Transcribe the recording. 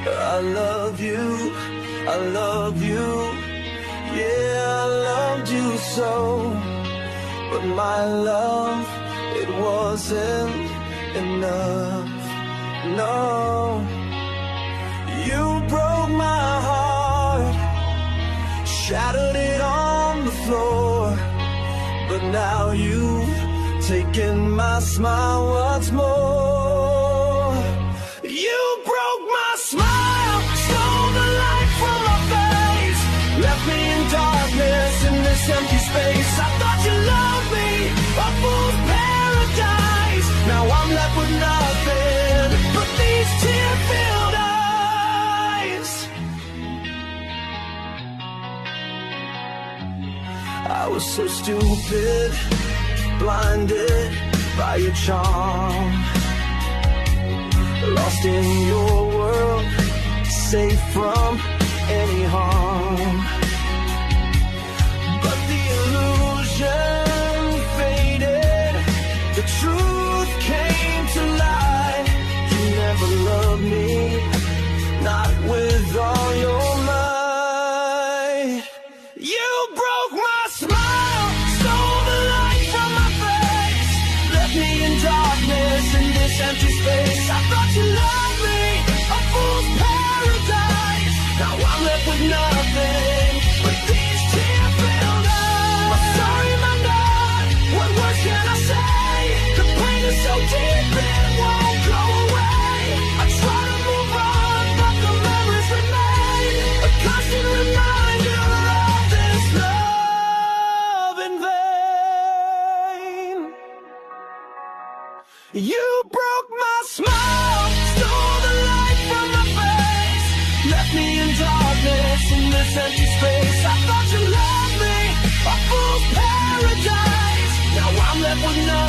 I love you, I love you, yeah, I loved you so. But my love, it wasn't enough, no. You broke my heart, shattered it on the floor. But now you've taken my smile once more. You broke my smile, stole the light from my face, left me in darkness in this empty space. I thought you loved me, a fool's paradise. Now I'm left with nothing but these tear-filled eyes. I was so stupid, blinded by your charm, lost in your world, safe from any harm. But the illusion faded, the truth came to light. You never loved me, not with all your might. You broke my smile, stole the light from my face, left me in darkness in this empty space. I thought you loved me, a fool's paradise. Now I'm left with nothing but these tear-filled eyes. I'm sorry, my God, what words can I say? The pain is so deep it won't go away. I try to move on, but the memories remain, a constant reminder of this love in vain. You broke my smile, stole the light from my face, left me in darkness in this empty space. I thought you loved me, a fool's paradise. Now I'm left with nothing